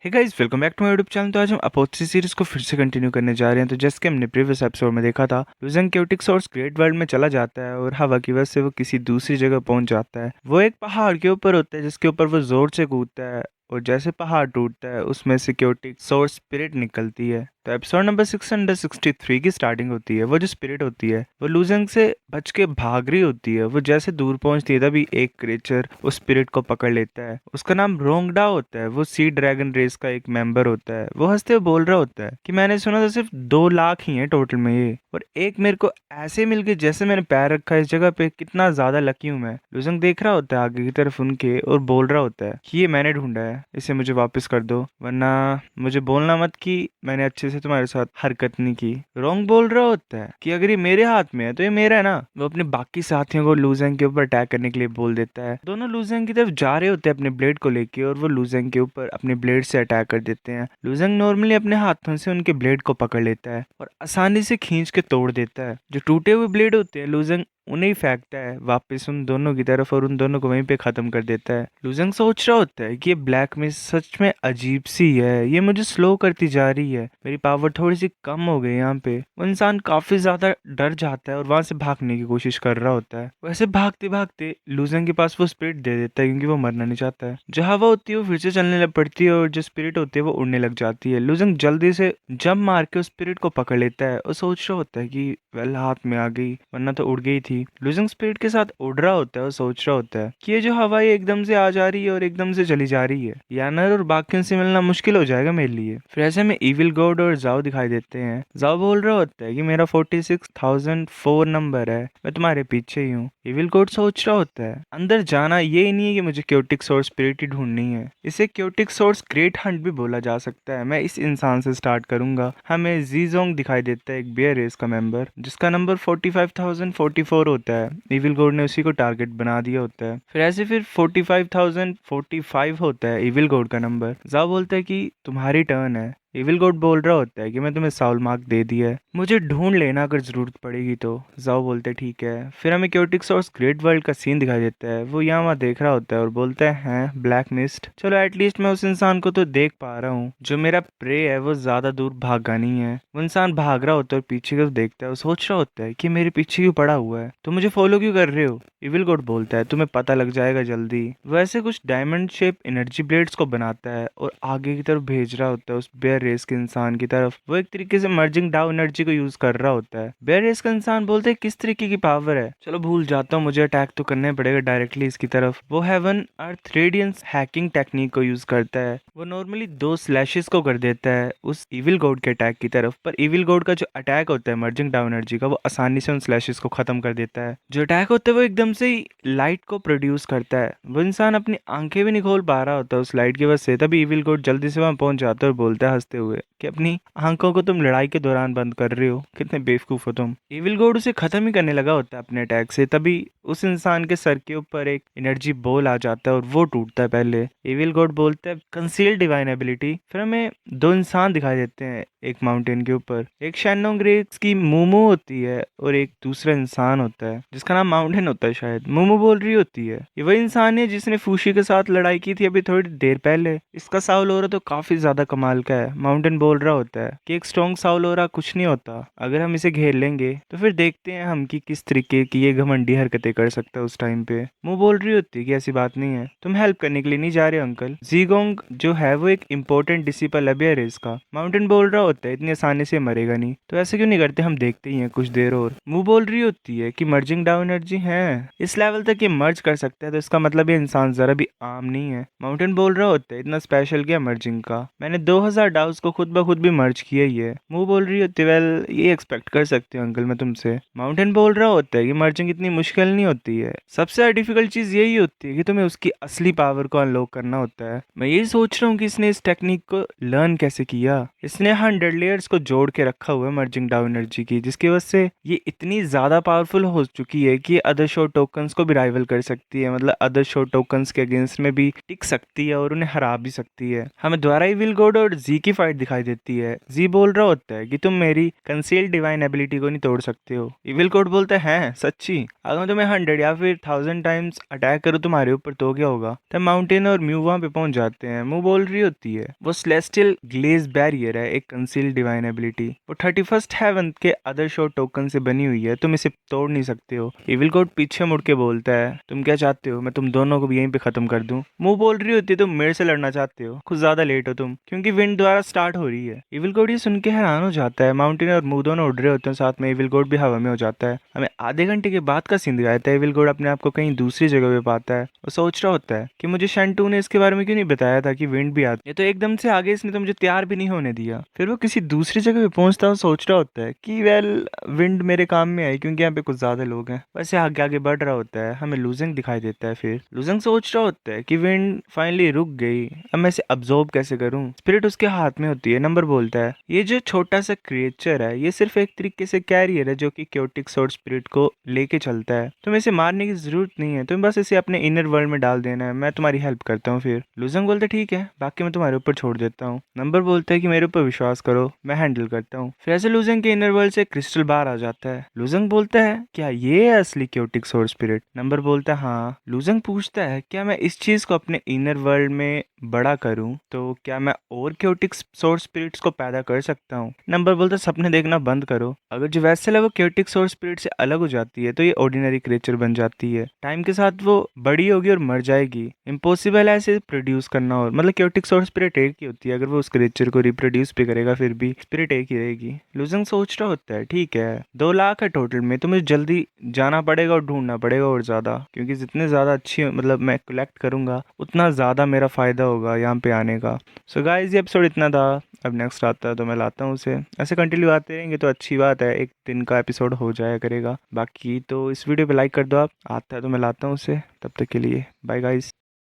Hey guys, welcome back to my YouTube channel. तो आज हम अपोथेसिस सीरीज को फिर से कंटिन्यू करने जा रहे हैं। तो जैसे कि हमने प्रीवियस एपिसोड में देखा था, लूजन क्योटिक सोर्स ग्रेट वर्ल्ड में चला जाता है और हवा की वजह से वो किसी दूसरी जगह पहुंच जाता है। वो एक पहाड़ के ऊपर होता है जिसके ऊपर वो जोर से कूदता है और जैसे पहाड़ टूटता है उसमें से क्योटिक सोर्स स्पिरिट निकलती है। तो एपिसोड नंबर 663 की स्टार्टिंग होती है। वो जो स्पिरिट होती है वो लूजंग से बच के भाग रही होती है। वो जैसे दूर पहुंचती है तभी एक क्रिएचर उस स्पिरिट को पकड़ लेता है। उसका नाम रोंगडा होता है। वो सी ड्रैगन रेस का एक मेंबर होता है। वो हंसते हुए बोल रहा होता है कि मैंने सुना था सिर्फ 2 लाख ही हैं टोटल में ये, और एक मेरे को ऐसे मिल गए जैसे मैंने पैर रखा है इस जगह पे, कितना ज्यादा लकी हूं मैं। लूजंग देख रहा होता है आगे की तरफ उनके और बोल रहा होता है कि ये मैंने ढूंढा है, इसे मुझे वापस कर दो, वरना मुझे बोलना मत कि मैंने अच्छे से तुम्हारे साथ हरकत नहीं की। रोंग बोल रहा होता है कि अगर ये मेरे हाथ में है तो ये मेरा है ना। वो अपने बाकी साथियों को लूजेंग के ऊपर अटैक करने के लिए बोल देता है। दोनों लूजेंग की तरफ जा रहे होते हैं अपने ब्लेड को लेके और वो लूजेंग के ऊपर अपने ब्लेड से अटैक कर देते हैं। लूजेंग नॉर्मली अपने हाथों से उनके ब्लेड को पकड़ लेता है और आसानी से खींच के तोड़ देता है। जो टूटे हुए ब्लेड होते हैं लूजेंग उन्हें ही फेंकता है वापस उन दोनों की तरफ और उन दोनों को वहीं पे खत्म कर देता है। लूजंग सोच रहा होता है कि ये ब्लैक मिस सच में अजीब सी है, ये मुझे स्लो करती जा रही है, मेरी पावर थोड़ी सी कम हो गई यहाँ पे। वो इंसान काफी ज्यादा डर जाता है और वहां से भागने की कोशिश कर रहा होता है। वैसे भागते भागते लूजंग के पास वो स्पिरिट दे देता है क्योंकि वो मरना नहीं चाहता है। जो हवा होती है वो फिर से चलने लग पड़ती है और जो स्पिरिट होती है वो उड़ने लग जाती है। लूजंग जल्दी से जंप मार के उस स्पिरिट को पकड़ लेता है और सोच रहा होता है कि वेल हाथ में आ गई, वरना तो उड़ गई थी। लूजिंग स्पिरिट के साथ उड़ रहा होता है और सोच रहा होता है कि ये जो हवा है एकदम से आ जा रही है और एकदम से चली जा रही है, यानर और बाकियों से मिलना मुश्किल हो जाएगा मेरे लिए। फिर ऐसे में इविल गॉड और जाओ दिखाई देते हैं। जाओ बोल रहा होता है कि मेरा 46,004 नंबर है, मैं तुम्हारे पीछे ही हूँ। इविल गॉड सोच रहा होता है अंदर जाना ये नहीं है कि मुझे क्योटिक सोर्स स्पिरिट ही ढूंढनी है, इसे क्योटिक सोर्स ग्रेट हंट भी बोला जा सकता है। मैं इस इंसान से स्टार्ट करूंगा। हमें जीजोंग दिखाई देता है, एक बेयर रेस का मेंबर जिसका नंबर 45,044 होता है। इविल गॉड ने उसी को टारगेट बना दिया होता है। फिर 45,045 होता है इविल गॉड का नंबर। जा बोलता है कि तुम्हारी टर्न है। इविल गॉड बोल रहा होता है कि मैं तुम्हें साउल मार्क दे दिया है, मुझे ढूंढ लेना अगर जरूरत पड़ेगी तो। जाओ बोलते हैं ठीक है। फिर हमें क्योटिक सोर्स ग्रेट वर्ल्ड का सीन दिखाई देता है। वो यहाँ वहाँ देख रहा होता है और बोलता है हैं ब्लैक मिस्ट, चलो एटलीस्ट मैं उस इंसान को तो देख पा रहा हूँ। जो मेरा प्रे है वो ज्यादा दूर भागा नहीं है। वो इंसान भाग रहा होता है और पीछे की तरफ देखता है और सोच रहा होता है कि मेरे पीछे क्यों पड़ा हुआ है, तो मुझे फॉलो क्यों कर रहे हो। इविल गॉड बोलता है तुम्हें पता लग जाएगा जल्दी। वैसे कुछ डायमंड शेप एनर्जी ब्लेड्स को बनाता है और आगे की तरफ भेज रहा होता है उस बेयर रेस के इंसान की तरफ। वो एक तरीके से मर्जिंग डाउ एनर्जी को यूज कर रहा होता है। बेयर रेस का इंसान बोलते है किस तरीके की पावर है, चलो भूल जाता हूँ, मुझे अटैक तो करना ही पड़ेगा डायरेक्टली इसकी तरफ। वो हेवन अर्थ रेडियंस हैकिंग टेक्निक को यूज करता है। वो नॉर्मली 2 स्लैशेस को कर देता है उस इविल गॉड के अटैक की तरफ, पर इविल गॉड का जो अटैक होता है मर्जिंग डाउ एनर्जी का, वो आसानी से उन स्लैशेस को खत्म कर देता है। जो अटैक होता है वो एकदम से ही लाइट को प्रोड्यूस करता है। वो इंसान अपनी आंखें भी नहीं खोल पा रहा होता उस लाइट की वजह से। तभी इविल गॉड जल्दी से वहां पहुंच जाता है और बोलता है हंसते हुए कि अपनी आंखों को तुम लड़ाई के दौरान बंद कर रहे हो, कितने बेवकूफ हो तुम। इविल गॉड उसे खत्म ही करने लगा होता है अपने अटैक से। तभी उस इंसान के सर के ऊपर एक एनर्जी बॉल आ जाता है और वो टूटता है पहले। इविल गॉड बोलता है कंसील डिवाइन एबिलिटी। फिर हमें 2 इंसान दिखाई देते हैं एक माउंटेन के ऊपर। एक शैनोंग रेस की मोमो होती है और एक दूसरा इंसान होता है जिसका नाम माउंटेन होता है शायद। मोमो बोल रही होती है ये वही इंसान है जिसने फूशी के साथ लड़ाई की थी अभी थोड़ी देर पहले। इसका साउलोरा तो काफी ज्यादा कमाल का है। माउंटेन बोल रहा होता है कि एक स्ट्रॉन्ग साउलोरा कुछ नहीं होता, अगर हम इसे घेर लेंगे तो फिर देखते हैं हम कि किस तरीके की ये घमंडी हरकतें कर सकता है उस टाइम पे। मुंह बोल रही होती है कि ऐसी बात नहीं है, तुम हेल्प करने के लिए नहीं जा रहे अंकल। जीगोंग जो है वो एक इंपॉर्टेंट डिसिपल है बेयर रेस का। माउंटेन बोल रहा होता है इतनी आसानी से मरेगा नहीं, तो ऐसे क्यों नहीं करते, हम देखते ही हैं कुछ देर और। मुंह बोल रही होती है कि मर्जिंग डाउन एनर्जी है, इस लेवल तक ये मर्ज कर सकता है तो इसका मतलब ये इंसान जरा भी आम नहीं है। माउंटेन बोल रहा होता है इतना स्पेशल क्या मर्जिंग का, मैंने 2000 डाउस को खुद ब खुद भी मर्ज किया ही है। मुंह बोल रही होती है वेल ये एक्सपेक्ट कर सकते हो अंकल मैं तुमसे। माउंटेन बोल रहा होता है कि मर्जिंग इतनी मुश्किल नहीं होती है, सबसे डिफिकल्ट चीज यही होती है कि तुम्हें उसकी असली पावर को अनलॉक करना होता है। मैं यही सोच रहा हूँ कि इसने इस टेक्निक को लर्न कैसे किया। इसने 100 लेयर्स को जोड़ के रखा हुआ है मर्जिंग डाउन एनर्जी की, जिसकी वजह से ये इतनी ज्यादा पावरफुल हो चुकी है कि अदर शो टोकन्स को भी राइवल कर सकती है, मतलब अदर शो टोकन्स के अगेंस्ट में भी टिक सकती है और उन्हें हरा भी सकती है। हमें द्वारा इविल गॉड और जी की फाइट दिखाई देती है। जी बोल रहा होता है कि तुम मेरी कंसील्ड डिवाइन एबिलिटी को नहीं तोड़ सकते हो। इविल कोड बोलता है सच्ची, अगर मैं तुम्हें 100 या फिर 1000 टाइम्स अटैक करूँ तुम्हारे ऊपर तो क्या होगा। तब माउंटेन और म्यू वहां पे पहुंच जाते हैं। मुंह बोल रही होती है वो सेलेस्टियल ग्लेज बैरियर है, एक कंसील्ड डिवाइन एबिलिटी। वो 31st हेवन के अदर शो टोकन से बनी हुई है, तुम इसे तोड़ नहीं सकते हो। इविल कोड पीछे मुड़ के बोलता है तुम क्या चाहते हो, मैं तुम दोनों को भी यहीं पे खत्म कर दूं। मुंह बोल रही होती है तुम मेरे से लड़ना चाहते हो, कुछ ज्यादा लेट हो तुम, क्योंकि विंड द्वारा स्टार्ट हो रही है। इविल कोड ये सुन के हैरान हो जाता है। माउंटेन और मुंह दोनों उड़ रहे होते हैं साथ में, इविल कोड भी हवा में हो जाता है। हमें आधे घंटे के बाद का सीन दिखाया था। इविल कोड अपने आप को कहीं दूसरी जगह पे पाता है और सोच रहा होता है कि मुझे शंटू ने इसके बारे में क्यों नहीं बताया था कि विंड भी आती है, तो एकदम से आगे इसने तो मुझे तैयार भी नहीं होने दिया। फिर वो किसी दूसरी जगह पे पहुंचता है, सोच रहा होता है कि वेल विंड मेरे काम में आई क्योंकि यहाँ पे कुछ ज्यादा लोग हैं। वैसे आगे आगे बढ़ रहा होता है, हमें लूजेंग दिखाई देता है। फिर लूजेंग सोच रहा होता है कि विंड फाइनली रुक गई, अब मैं इसे अब्जॉर्ब कैसे करूं। स्पिरिट उसके हाथ में होती है। नंबर बोलता है ये जो छोटा सा क्रिएचर है ये सिर्फ एक तरीके से कैरियर है जो कि क्योटिक सोर्ड स्पिरिट को लेके चलता है। तुम्हें इसे मारने की जरूरत नहीं है, तुम्हें बस इसे अपने इनर वर्ल्ड में डाल देना है, मैं तुम्हारी हेल्प करता हूँ। फिर लूजेंग बोलता है ठीक है, बाकी मैं तुम्हारे ऊपर छोड़ देता हूँ। नंबर बोलता है कि मेरे ऊपर विश्वास करो, मैं हैंडल करता हूँ। फिर ऐसे लूजेंग के इनर वर्ल्ड से क्रिस्टल बाहर आ जाता है। लूजेंग बोलता है क्या ये है असली क्योटिक सोर्ड स्पिरिट। नंबर बोलता है हाँ। लूजेंग पूछता है क्या मैं इस चीज को अपने इनर वर्ल्ड में बड़ा करूं तो क्या मैं और क्योटिक सोर्स स्पिरिट्स को पैदा कर सकता हूं। नंबर बोलता है सपने देखना बंद करो। अगर जो वेसल है वो क्योटिक सोर्स स्पिरिट से अलग हो जाती है तो ये ऑर्डिनरी क्रिएचर बन जाती है। टाइम के साथ वो बड़ी होगी और मर जाएगी। इम्पॉसिबल है ऐसे प्रोड्यूस करना, और मतलब क्योटिक सोर्स स्पिरिट एक ही होती है, अगर वो उस क्रिएचर को रिप्रोड्यूस भी करेगा फिर भी स्पिरिट एक ही रहेगी। लूजेंग सोच रहा होता है ठीक है 2 लाख है टोटल में, तो मुझे जल्दी जाना पड़ेगा और ढूंढना पड़ेगा और ज्यादा, क्योंकि जितने ज्यादा अच्छी मतलब मैं कलेक्ट करूंगा उतना ज्यादा मेरा फायदा होगा यहाँ पे आने का। सो गाइस ये एपिसोड इतना था। अब नेक्स्ट आता है तो मैं लाता हूँ उसे। ऐसे कंटिन्यू आते रहेंगे तो अच्छी बात है, एक दिन का एपिसोड हो जाया करेगा। बाकी तो इस वीडियो पे लाइक कर दो आप, आता है तो मैं लाता हूँ उसे। तब तक के लिए बाय गाइस।